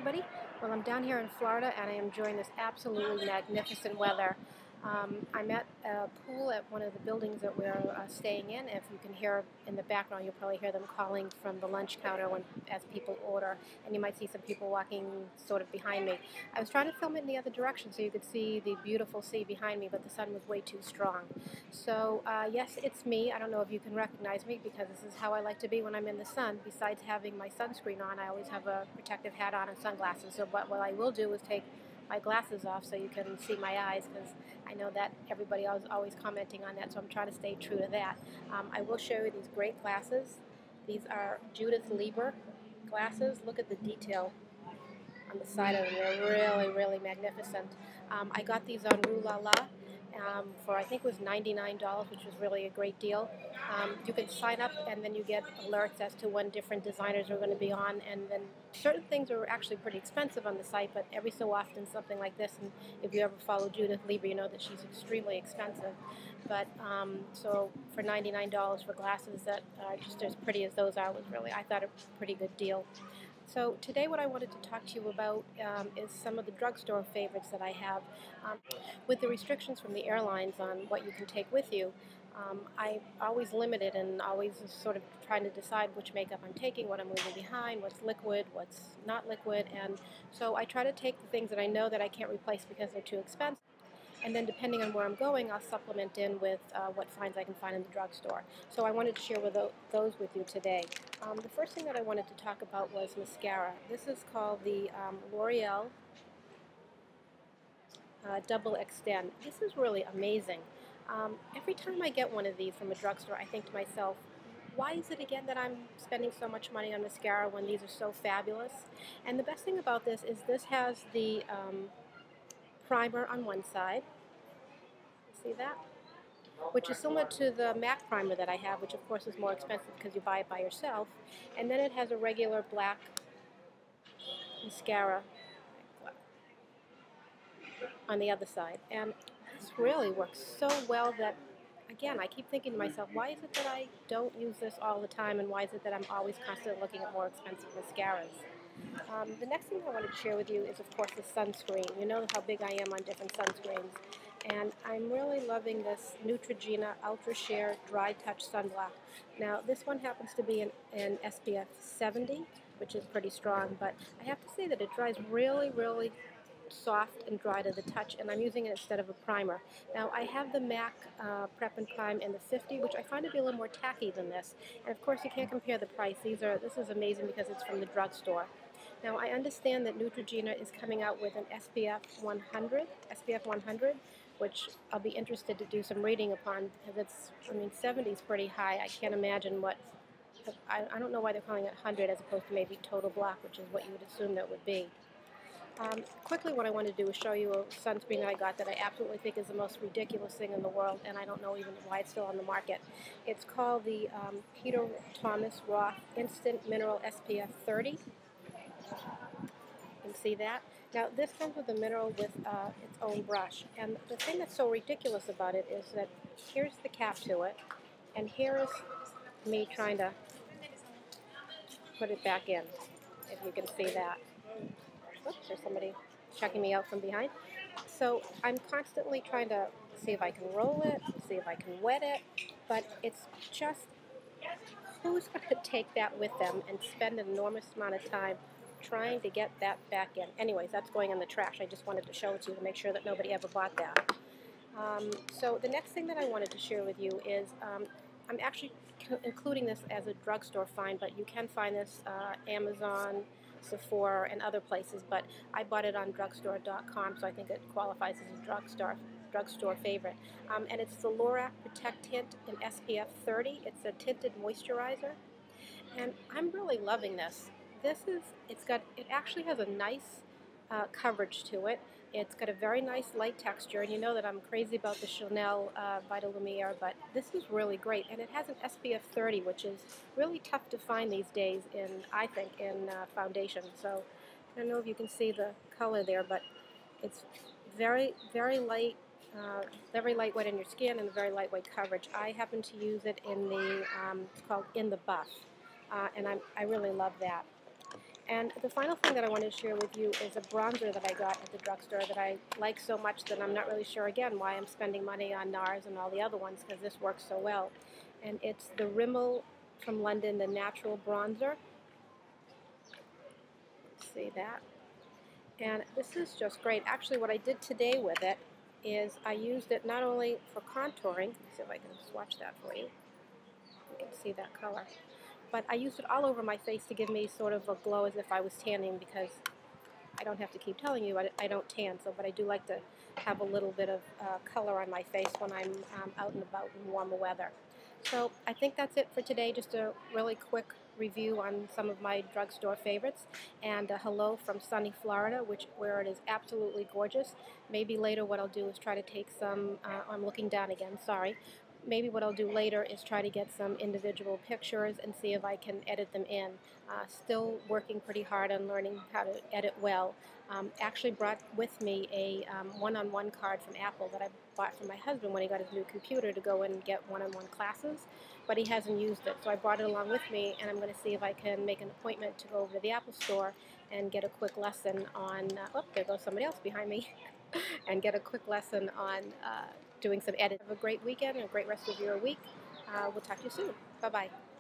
everybody. Well, I'm down here in Florida and I am enjoying this absolutely magnificent weather. I'm at a pool at one of the buildings that we're staying in. If you can hear in the background, you'll probably hear them calling from the lunch counter as people order, and you might see some people walking sort of behind me. I was trying to film it in the other direction so you could see the beautiful sea behind me, but the sun was way too strong. So yes, it's me. I don't know if you can recognize me because this is how I like to be when I'm in the sun. Besides having my sunscreen on, I always have a protective hat on and sunglasses. So, but what I will do is take my glasses off so you can see my eyes, because I know that everybody is always commenting on that, so I'm trying to stay true to that. I will show you these great glasses. These are Judith Lieber glasses. Look at the detail on the side of them. They're really, really magnificent. I got these on Loreal for I think it was $99, which was really a great deal. You can sign up and then you get alerts as to when different designers are going to be on, and then certain things are actually pretty expensive on the site, but every so often something like this, and if you ever follow Judith Lieber, you know that she's extremely expensive. But so for $99 for glasses that are just as pretty as those are was really, I thought, a pretty good deal. So today what I wanted to talk to you about is some of the drugstore favorites that I have. With the restrictions from the airlines on what you can take with you, I'm always limited and always sort of trying to decide which makeup I'm taking, what I'm leaving behind, what's liquid, what's not liquid, and so I try to take the things that I know that I can't replace because they're too expensive. And then depending on where I'm going, I'll supplement in with what finds I can find in the drugstore. So I wanted to share those with you today. The first thing that I wanted to talk about was mascara. This is called the L'Oreal Double Extend. This is really amazing. Every time I get one of these from a drugstore, I think to myself, why is it again that I'm spending so much money on mascara when these are so fabulous? And the best thing about this is this has the primer on one side. See that? Which is similar to the MAC primer that I have, which of course is more expensive because you buy it by yourself. And then it has a regular black mascara on the other side. And this really works so well that, again, I keep thinking to myself, why is it that I don't use this all the time, and why is it that I'm always constantly looking at more expensive mascaras? The next thing I wanted to share with you is, of course, the sunscreen. You know how big I am on different sunscreens. And I'm really loving this Neutrogena Ultra Sheer Dry Touch Sunblock. Now, this one happens to be an SPF 70, which is pretty strong, but I have to say that it dries really, really soft and dry to the touch, and I'm using it instead of a primer. Now, I have the MAC Prep and Prime in the 50, which I find to be a little more tacky than this. And of course, you can't compare the price. This is amazing because it's from the drugstore. Now, I understand that Neutrogena is coming out with an SPF 100, which I'll be interested to do some reading upon, because 70 is pretty high. I can't imagine what, I don't know why they're calling it 100 as opposed to maybe total black, which is what you would assume that would be. Quickly, what I want to do is show you a sunscreen that I got that I absolutely think is the most ridiculous thing in the world, and I don't know even why it's still on the market. It's called the Peter Thomas Roth Instant Mineral SPF 30. You can see that. Now, this comes with a mineral with its own brush, and the thing that's so ridiculous about it is that here's the cap to it, and here is me trying to put it back in, if you can see that. Oops, there's somebody checking me out from behind. So I'm constantly trying to see if I can roll it, see if I can wet it, but it's just, who's going to take that with them and spend an enormous amount of time trying to get that back in? Anyways, that's going in the trash. I just wanted to show it to you to make sure that nobody ever bought that. So the next thing that I wanted to share with you is I'm actually including this as a drugstore find, but you can find this Amazon, Sephora, and other places, but I bought it on drugstore.com, so I think it qualifies as a drugstore favorite. And it's the Lorac protecTINT in SPF 30. It's a tinted moisturizer, and I'm really loving this. It actually has a nice coverage to it. It's got a very nice light texture, and you know that I'm crazy about the Chanel Vita Lumiere, but this is really great. And it has an SPF 30, which is really tough to find these days I think, in foundation. So I don't know if you can see the color there, but it's very, very light, very lightweight on your skin, and a very lightweight coverage. I happen to use it in the, it's called In the Buff, and I really love that. And the final thing that I wanted to share with you is a bronzer that I got at the drugstore that I like so much that I'm not really sure, again, why I'm spending money on NARS and all the other ones, because this works so well. And it's the Rimmel from London, the Natural Bronzer. See that? And this is just great. Actually, what I did today with it is I used it not only for contouring, let's see if I can swatch that for you. You can see that color. But I used it all over my face to give me sort of a glow as if I was tanning, because I don't have to keep telling you I don't tan, but I do like to have a little bit of color on my face when I'm out and about in warmer weather. So I think that's it for today, just a really quick review on some of my drugstore favorites, and a hello from sunny Florida, where it is absolutely gorgeous. Maybe later what I'll do is try to take some, I'm looking down again, sorry. Maybe what I'll do later is try to get some individual pictures and see if I can edit them in. Still working pretty hard on learning how to edit well. Actually brought with me a one-on-one card from Apple that I bought for my husband when he got his new computer to go and get one-on-one classes, but he hasn't used it. So I brought it along with me, and I'm going to see if I can make an appointment to go over to the Apple store and get a quick lesson on, oh, there goes somebody else behind me, and get a quick lesson on doing some editing. Have a great weekend and a great rest of your week. We'll talk to you soon. Bye-bye.